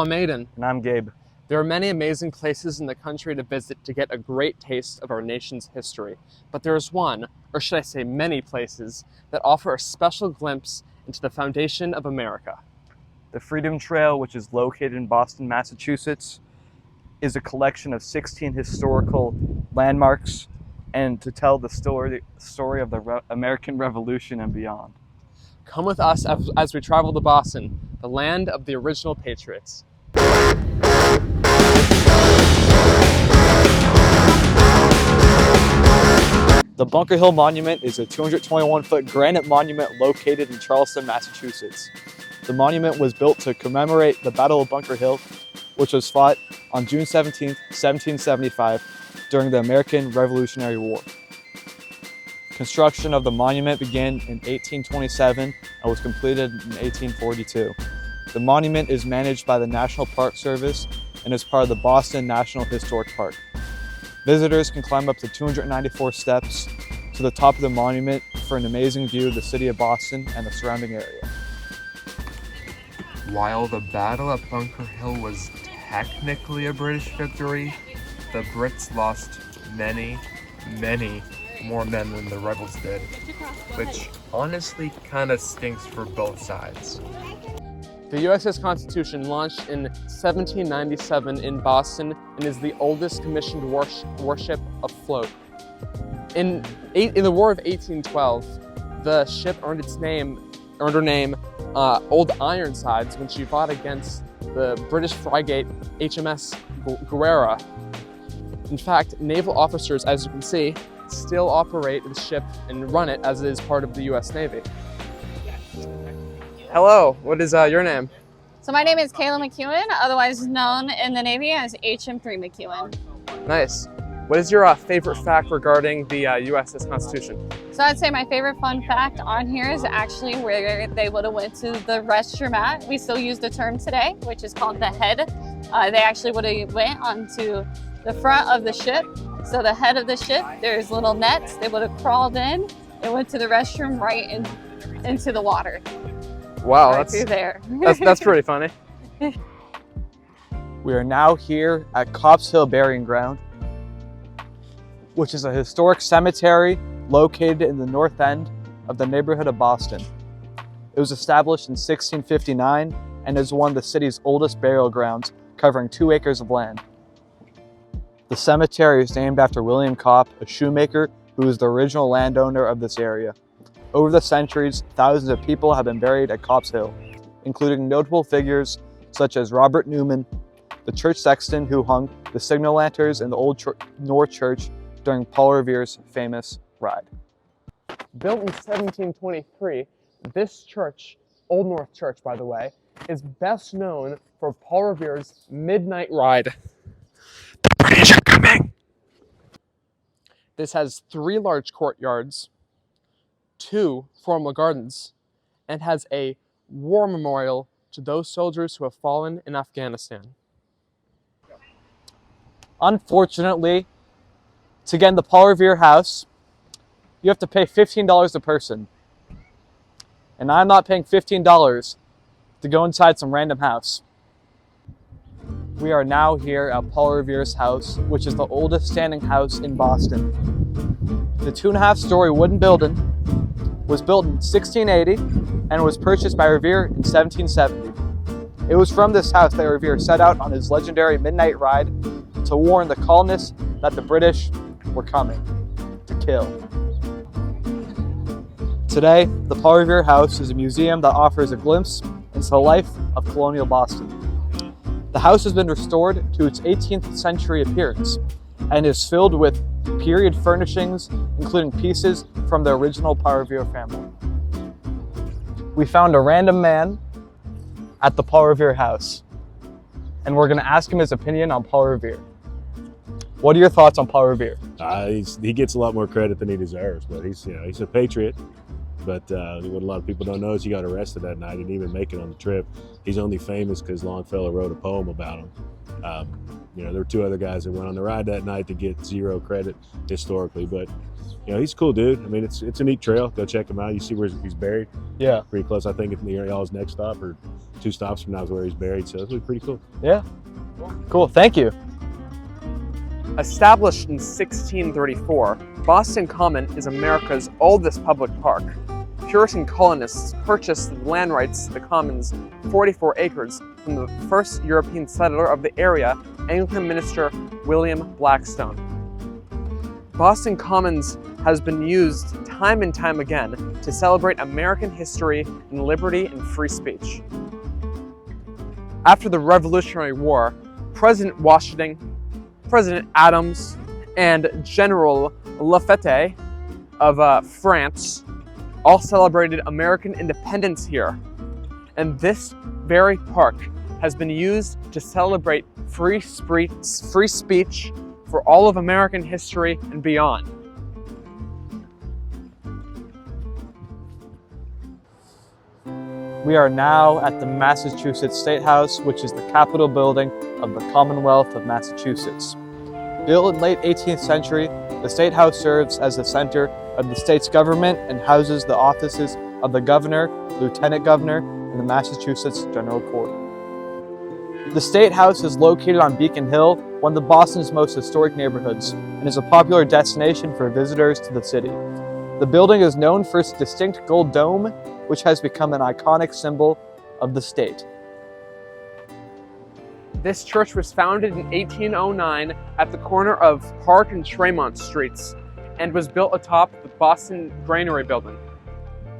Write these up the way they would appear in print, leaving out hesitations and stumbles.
I'm Aidan. And I'm Gabe. There are many amazing places in the country to visit to get a great taste of our nation's history. But there is one, or should I say many places, that offer a special glimpse into the foundation of America. The Freedom Trail, which is located in Boston, Massachusetts, is a collection of 16 historical landmarks and to tell the story of the American Revolution and beyond. Come with us as we travel to Boston, the land of the original patriots. The Bunker Hill Monument is a 221-foot granite monument located in Charleston, Massachusetts. The monument was built to commemorate the Battle of Bunker Hill, which was fought on June 17, 1775, during the American Revolutionary War. Construction of the monument began in 1827 and was completed in 1842. The monument is managed by the National Park Service and is part of the Boston National Historic Park. Visitors can climb up to 294 steps to the top of the monument for an amazing view of the city of Boston and the surrounding area. While the Battle of Bunker Hill was technically a British victory, the Brits lost many more men than the rebels did, which honestly kind of stinks for both sides. The USS Constitution launched in 1797 in Boston and is the oldest commissioned warship afloat. In the War of 1812, the ship earned her name Old Ironsides when she fought against the British frigate HMS Guerra. In fact, naval officers, as you can see, still operate the ship and run it as it is part of the U.S. Navy. Hello, what is your name? So my name is Kayla McEwen, otherwise known in the Navy as HM3 McEwen. Nice. What is your favorite fact regarding the USS Constitution? So I'd say my favorite fun fact on here is actually where they would have went to the restroom at. We still use the term today, which is called the head. They actually would have went onto the front of the ship. So the head of the ship, there's little nets. They would have crawled in and went to the restroom right into the water. Wow, right through there. that's pretty funny. We are now here at Copp's Hill Burying Ground, which is a historic cemetery located in the north end of the neighborhood of Boston. It was established in 1659 and is one of the city's oldest burial grounds, covering 2 acres of land. The cemetery is named after William Copp, a shoemaker who was the original landowner of this area. Over the centuries, thousands of people have been buried at Copp's Hill, including notable figures such as Robert Newman, the church sexton who hung the signal lanterns in the Old North Church during Paul Revere's famous ride. Built in 1723, this church, Old North Church by the way, is best known for Paul Revere's midnight ride. The British are coming! This has 3 large courtyards, 2 formal gardens, and has a war memorial to those soldiers who have fallen in Afghanistan. Unfortunately, to get in the Paul Revere house, you have to pay $15 a person. And I'm not paying $15 to go inside some random house. We are now here at Paul Revere's house, which is the oldest standing house in Boston. The 2.5-story wooden building was built in 1680 and was purchased by Revere in 1770. It was from this house that Revere set out on his legendary midnight ride to warn the colonists that the British were coming to kill. Today, the Paul Revere House is a museum that offers a glimpse into the life of colonial Boston. The house has been restored to its 18th century appearance and is filled with period furnishings, including pieces from the original Paul Revere family. We found a random man at the Paul Revere house, and we're going to ask him his opinion on Paul Revere. What are your thoughts on Paul Revere? He gets a lot more credit than he deserves, but he's a patriot. But what a lot of people don't know is he got arrested that night. He didn't even make it on the trip. He's only famous because Longfellow wrote a poem about him. There were two other guys that went on the ride that night to get zero credit historically, but he's a cool dude. I mean, it's a neat trail. Go check him out. You see where he's buried. Yeah. Pretty close. I think it's near y'all's next stop, or 2 stops from now is where he's buried. So it's pretty cool. Yeah. Cool. Thank you. Established in 1634, Boston Common is America's oldest public park. Puritan colonists purchased the land rights to the Commons, 44 acres, from the first European settler of the area, Anglican minister William Blackstone. Boston Commons has been used time and time again to celebrate American history and liberty and free speech. After the Revolutionary War, President Washington, President Adams, and General Lafayette of France all celebrated American independence here. And this very park has been used to celebrate free speech for all of American history and beyond. We are now at the Massachusetts State House, which is the Capitol building of the Commonwealth of Massachusetts. Built in late 18th century, the State House serves as the center of the state's government and houses the offices of the governor, lieutenant governor, and the Massachusetts General Court. The State House is located on Beacon Hill, one of Boston's most historic neighborhoods, and is a popular destination for visitors to the city. The building is known for its distinct gold dome, which has become an iconic symbol of the state. This church was founded in 1809 at the corner of Park and Tremont Streets and was built atop the Boston Granary building.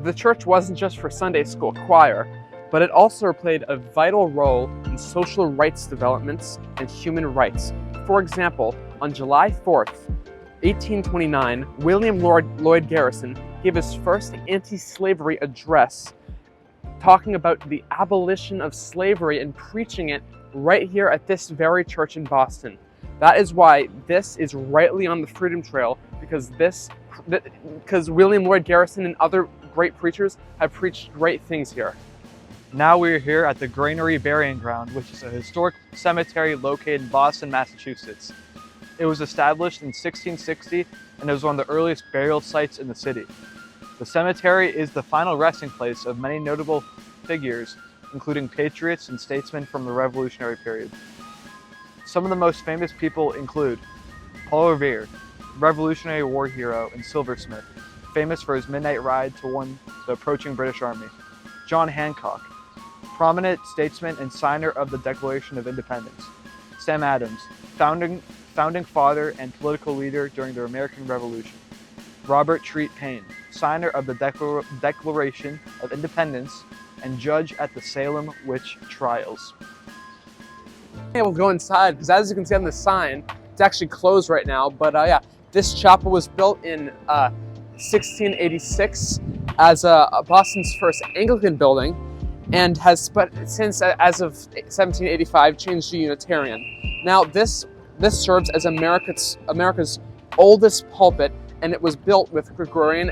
The church wasn't just for Sunday school choir, but it also played a vital role in social rights developments and human rights. For example, on July 4th, 1829, William Lloyd Garrison gave his first anti-slavery address, talking about the abolition of slavery and preaching it right here at this very church in Boston. That is why this is rightly on the Freedom Trail, because William Lloyd Garrison and other great preachers have preached great things here. Now we are here at the Granary Burying Ground, which is a historic cemetery located in Boston, Massachusetts. It was established in 1660 and it was one of the earliest burial sites in the city. The cemetery is the final resting place of many notable figures, including patriots and statesmen from the Revolutionary period. Some of the most famous people include Paul Revere, Revolutionary War hero and silversmith, famous for his midnight ride to warn the approaching British Army. John Hancock, prominent statesman and signer of the Declaration of Independence. Sam Adams, founding father and political leader during the American Revolution. Robert Treat Paine, signer of the Declaration of Independence and judge at the Salem witch trials. Able to go inside because, as you can see on the sign, it's actually closed right now. But yeah, this chapel was built in 1686 as Boston's first Anglican building, and has since, as of 1785, changed to Unitarian. Now this serves as America's oldest pulpit, and it was built with Gregorian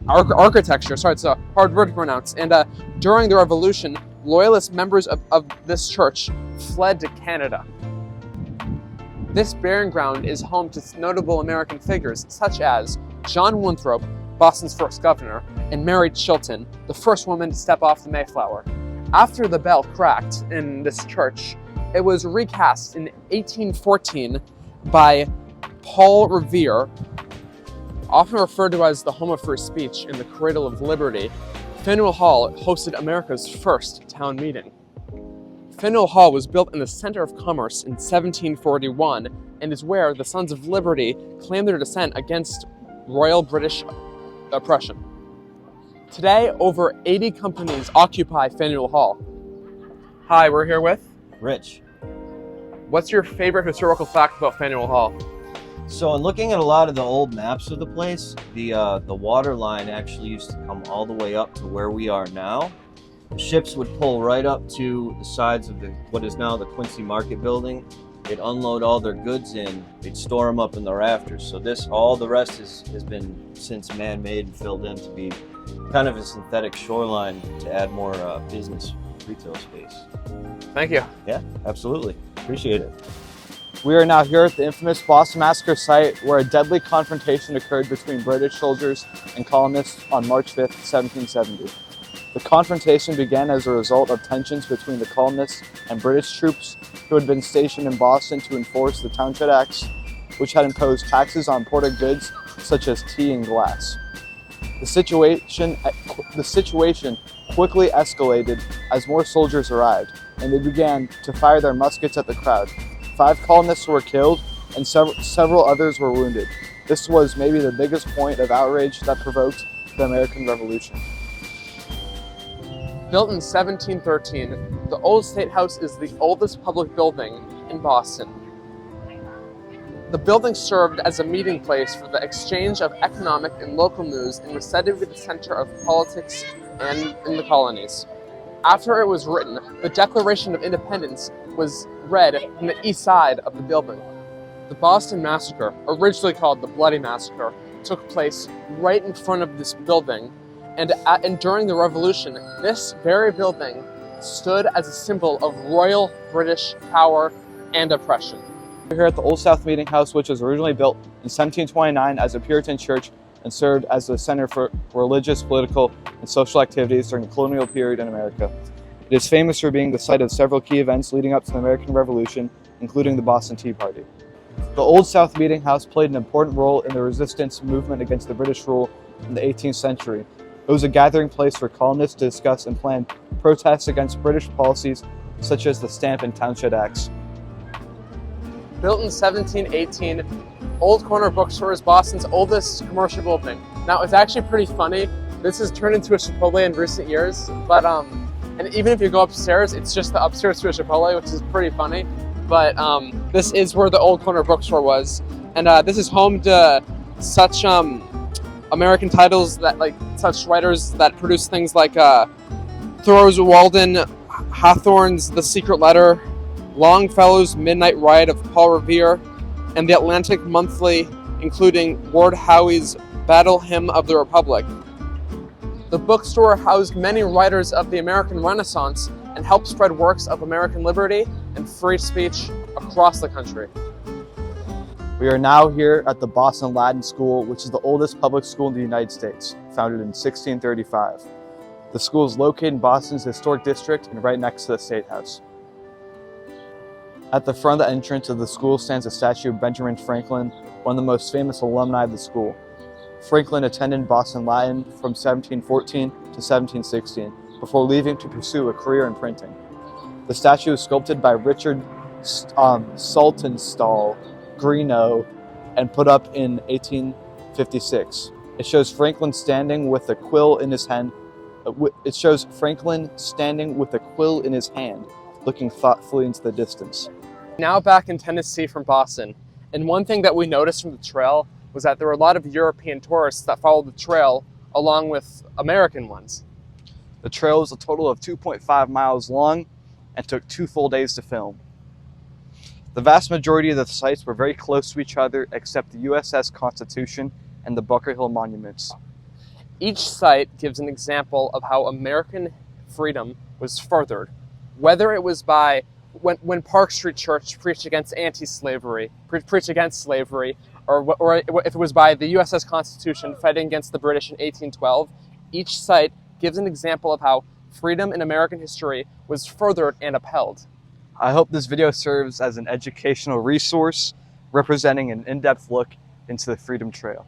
architecture. Sorry, it's a hard word to pronounce. And during the Revolution, loyalist members of this church fled to Canada. This burying ground is home to notable American figures such as John Winthrop, Boston's first governor, and Mary Chilton, the first woman to step off the Mayflower. After the bell cracked in this church, it was recast in 1814 by Paul Revere, often referred to as the home of free speech and the cradle of liberty. Faneuil Hall hosted America's first town meeting. Faneuil Hall was built in the center of commerce in 1741 and is where the Sons of Liberty claimed their descent against Royal British oppression. Today, over 80 companies occupy Faneuil Hall. Hi, we're here with Rich. What's your favorite historical fact about Faneuil Hall? So in looking at a lot of the old maps of the place, the water line actually used to come all the way up to where we are now. The ships would pull right up to the sides of what is now the Quincy Market building. They'd unload all their goods in, they'd store them up in the rafters. So all the rest has been since man-made and filled in to be kind of a synthetic shoreline to add more business retail space. Thank you. Yeah, absolutely. Appreciate it. We are now here at the infamous Boston Massacre site where a deadly confrontation occurred between British soldiers and colonists on March 5th, 1770. The confrontation began as a result of tensions between the colonists and British troops who had been stationed in Boston to enforce the Townshend Acts, which had imposed taxes on imported goods such as tea and glass. The situation quickly escalated as more soldiers arrived, and they began to fire their muskets at the crowd. 5 colonists were killed, and several others were wounded. This was maybe the biggest point of outrage that provoked the American Revolution. Built in 1713, the Old State House is the oldest public building in Boston. The building served as a meeting place for the exchange of economic and local news and was said to be the center of politics and in the colonies. After it was written, the Declaration of Independence was read from the east side of the building. The Boston Massacre, originally called the Bloody Massacre, took place right in front of this building, and during the Revolution, this very building stood as a symbol of royal British power and oppression. We're here at the Old South Meeting House, which was originally built in 1729 as a Puritan church and served as the center for religious, political, and social activities during the colonial period in America. It is famous for being the site of several key events leading up to the American Revolution, including the Boston Tea Party. The Old South Meeting House played an important role in the resistance movement against the British rule in the 18th century. It was a gathering place for colonists to discuss and plan protests against British policies such as the Stamp and Townshend Acts. Built in 1718, Old Corner Bookstore is Boston's oldest commercial building. Now, it's actually pretty funny. This has turned into a Chipotle in recent years, but and even if you go upstairs, it's just the upstairs to a Chipotle, which is pretty funny. But this is where the Old Corner Bookstore was, and this is home to such American titles that such writers that produce things like Thoreau's Walden, Hawthorne's The Secret Letter, Longfellow's Midnight Ride of Paul Revere, and the Atlantic Monthly, including Ward Howie's Battle Hymn of the Republic. The bookstore housed many writers of the American Renaissance and helped spread works of American liberty and free speech across the country. We are now here at the Boston Latin School, which is the oldest public school in the United States, founded in 1635. The school is located in Boston's historic district and right next to the State House. At the front of the entrance of the school stands a statue of Benjamin Franklin, one of the most famous alumni of the school. Franklin attended Boston Latin from 1714 to 1716 before leaving to pursue a career in printing. The statue was sculpted by Richard Saltonstall Greenough and put up in 1856. It shows Franklin standing with a quill in his hand. Looking thoughtfully into the distance. Now back in Tennessee from Boston, and one thing that we noticed from the trail was that there were a lot of European tourists that followed the trail along with American ones. The trail was a total of 2.5 miles long and took 2 full days to film. The vast majority of the sites were very close to each other except the USS Constitution and the Bunker Hill monuments. Each site gives an example of how American freedom was furthered, whether it was by when Park Street Church preached against anti-slavery, preached against slavery, or if it was by the USS Constitution fighting against the British in 1812, each site gives an example of how freedom in American history was furthered and upheld. I hope this video serves as an educational resource representing an in-depth look into the Freedom Trail.